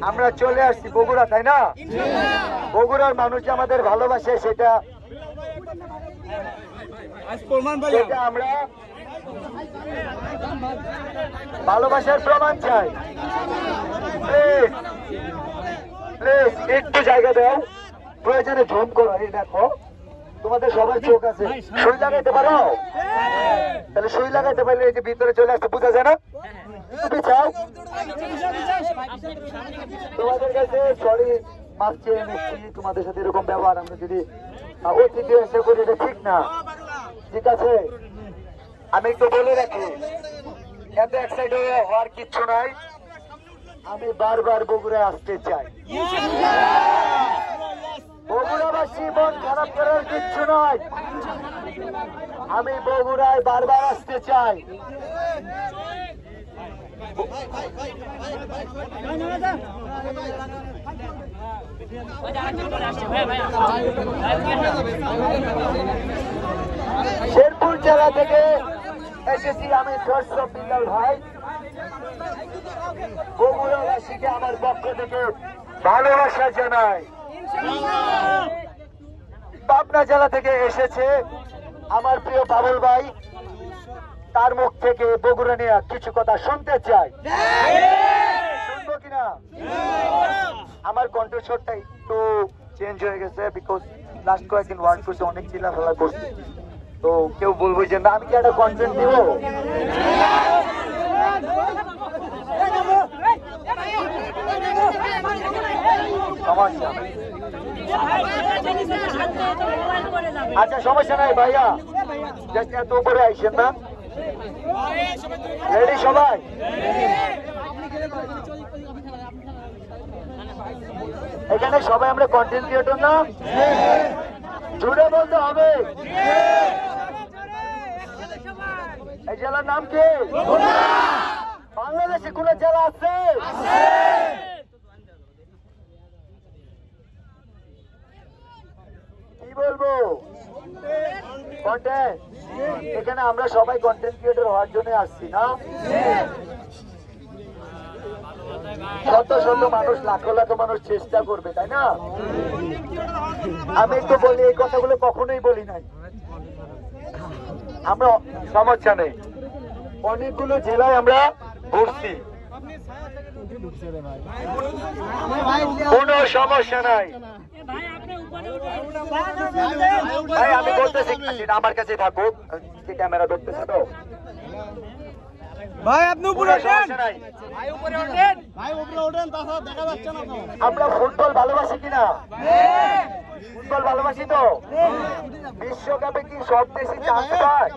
আমরা চলে আসছি বগুড়া, তাই না? বগুড়ার মানুষ আমাদের ভালোবাসে, সেটা আমরা ভালোবাসার প্রমাণ চাই। প্লিজ প্লিজ একটু জায়গা দাও, প্রয়োজনে ঝুম করো। এই দেখো তোমাদের সবার চোখ আছে, সুই লাগাইতে পারো? তাহলে সুই লাগাইতে পারলে এই যে ভিতরে চলে আসতে বোঝা যায় না? তুমি চাও? তোমাদের কাছে সরি মাপ চেয়ে নিচ্ছি, তোমাদের সাথে এরকম ব্যবহার আমরা যদি অতিথি এসে করি এটা ঠিক না। ঠিক আছে, আমি একটু বলে রাখি, এত এক্সাইট হওয়ার কিচ্ছু নাই। আমি বারবার বগুড়ায় আসতে চাই। বগুড়াবাসী মন খারাপ করার কিচ্ছু নয়, আমি বগুড়ায় বারবার আসতে চাই। শেরপুর জেলা থেকে এসেছি আমি দর্শক বিল্লাল ভাই। বগুড়াবাসীকে আমার পক্ষ থেকে ভালোবাসা জানাই। পাবনা জেলা থেকে এসেছে আমার প্রিয় বাবুল ভাই, তার মুখ থেকে বগুড়া নিয়ে কিছু কথা শুনতে চাই। শুনবো কিনা? আমার কণ্ঠস্বরটা একটু চেঞ্জ হয়ে গেছে, বিকজ লাস্ট কয়েকদিন ওয়ার্ক করছে, অনেক চিল্লাফেলা করছে, তো কেউ বলবো যে না আমি কি একটা কন্টেন্ট দিব। আচ্ছা সমস্যা নাই ভাইয়া, জাস্ট এত উপরে আইসেন না। রেডি সবাই? এখানে সবাই আমরা কন্টেন্ট ক্রিয়েটর না? জুড়ে বলতে হবে। এই জেলার নাম কি? বাংলাদেশে কোন জেলা আছে? কি বলবো? কন্টেন্ট। এখানে আমরা সবাই কন্টেন্ট ক্রিয়েটর হওয়ার জন্য আসছি না? শত শত মানুষ, লাখ লাখ মানুষ চেষ্টা করবে, তাই না? আমি একটু বলি, এই কথাগুলো কখনোই বলি নাই। আমরা সমস্যা নেই, অনেকগুলো জেলায় আমরা ঘুরছি, কোনো সমস্যা নাই। ভাই আমি বলতেছি আমার কাছে থাকুক, ক্যামেরা ধরতেছে তো ভাই, আপনি উপরে ওঠেন। ভাই উপরে ওঠেন, ভাই উপরে ওঠেন, তাছাড়া দেখা যাচ্ছে না তো। আমরা ফুটবল ভালোবাসি কিনা? ফুটবল ভালোবাসি তো। বিশ্বকাপে কি সব দেশই চান্স পায়?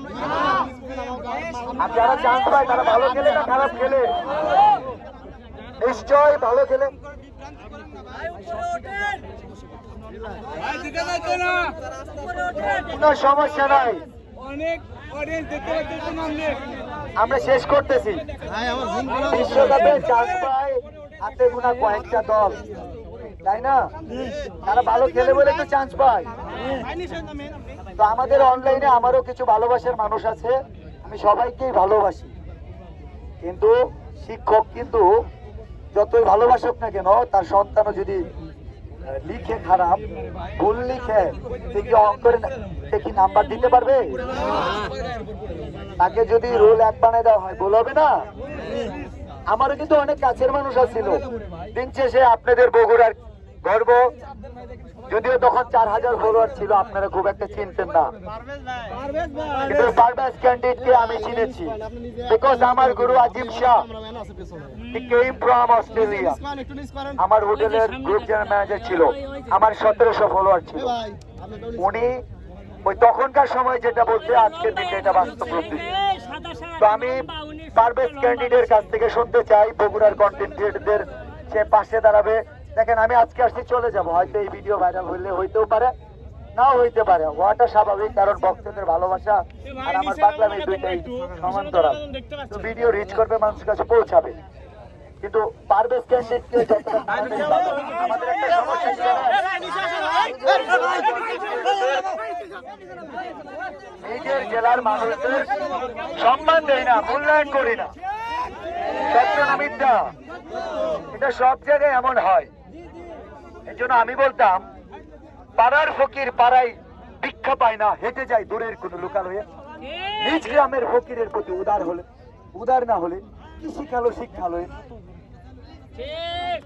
আর যারা চান্স পায় তারা ভালো খেলে না খারাপ খেলে? নিশ্চয় ভালো খেলে। কোনো সমস্যা নাই, আমরা শেষ করতেছি। বিশ্বকাপে চান্স পায় হাতে গোনা কয়েকটা দল, তাই না? তারা ভালো খেলে বলে তো চান্স পায়। তো আমাদের অনলাইনে আমারও কিছু ভালোবাসার মানুষ আছে, আমি সবাইকেই ভালোবাসি, কিন্তু শিক্ষক কিন্তু যতই ভালোবাসুক না কেন, তার সন্তানও যদি লিখে খারাপ, ভুল লিখে, সে কি নাম্বার দিতে পারবে? তাকে যদি রোল 1 বানায় দেওয়া হয়, ভুল হবে না? আমারও কিন্তু অনেক কাছের মানুষ আছিল, দিন শেষে আপনাদের বগুড়ার গর্ব, যদিও তখন 4000 ফলোয়ার ছিল, আপনারা খুব একটা চিনতেন না, কিন্তু পারভেজ ক্যান্ডিডেটকে আমি চিনেছি, বিকজ আমার গুরু আজিম Shah, he came from Australia, আমার হোটেলের গ্রুপ জেনারেল ম্যানেজার ছিল, আমার 1700 ফলোয়ার ছিল। উনি ওই তখনকার সময় যেটা বলছে, আজকের দিনে এটা বাস্তব রূপ দিচ্ছে। তো আমি পারভেজ ক্যান্ডিডেটের কাছ থেকে শুনতে চাই, বগুড়ার কন্টেন্ট ক্রিয়েটরদের সে পাশে দাঁড়াবে। দেখেন আমি আজকে আসছি, চলে যাব, হয়তো এই ভিডিও ভাইরাল হইলে হইতেও পারে, নাও হইতে পারে, হওয়াটা স্বাভাবিক, কারণ ভক্তদের ভালোবাসা আর আমার পাগলামি দুইটাই সমান্তরাল। তো ভিডিও রিচ করবে, মানুষের কাছে পৌঁছাবে, কিন্তু পারভেজ ক্যান্ডিডেটকে আমাদের একটা সমস্যা ছিল, নিজের জেলার মানুষদের সম্মান দেয় না, মূল্যায়ন করি না, সত্য না মিথ্যা? এটা সব জায়গায় এমন হয়। এই জন্য আমি বলতাম, পাড়ার ফকির পাড়ায় ভিক্ষা পায় না, হেঁটে যায় দূরের কোন লোকালয়ে। নিজ গ্রামের ফকিরের প্রতি উদার না হলে কি শিখালো শিক্ষালয়ে।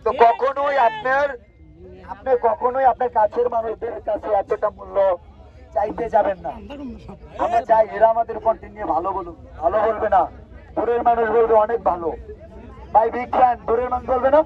তো কখনোই আপনি কখনোই আপনার কাছের মানুষদের কাছে এতটা মূল্য চাইতে যাবেন না। আমরা চাই এরা আমাদের কন্টেন্ট নিয়ে ভালো বলুক, ভালো বলবে না, দূরের মানুষ বলবে অনেক ভালো। ভাই বিগ ফ্যান, দূরের মানুষ বলবে না।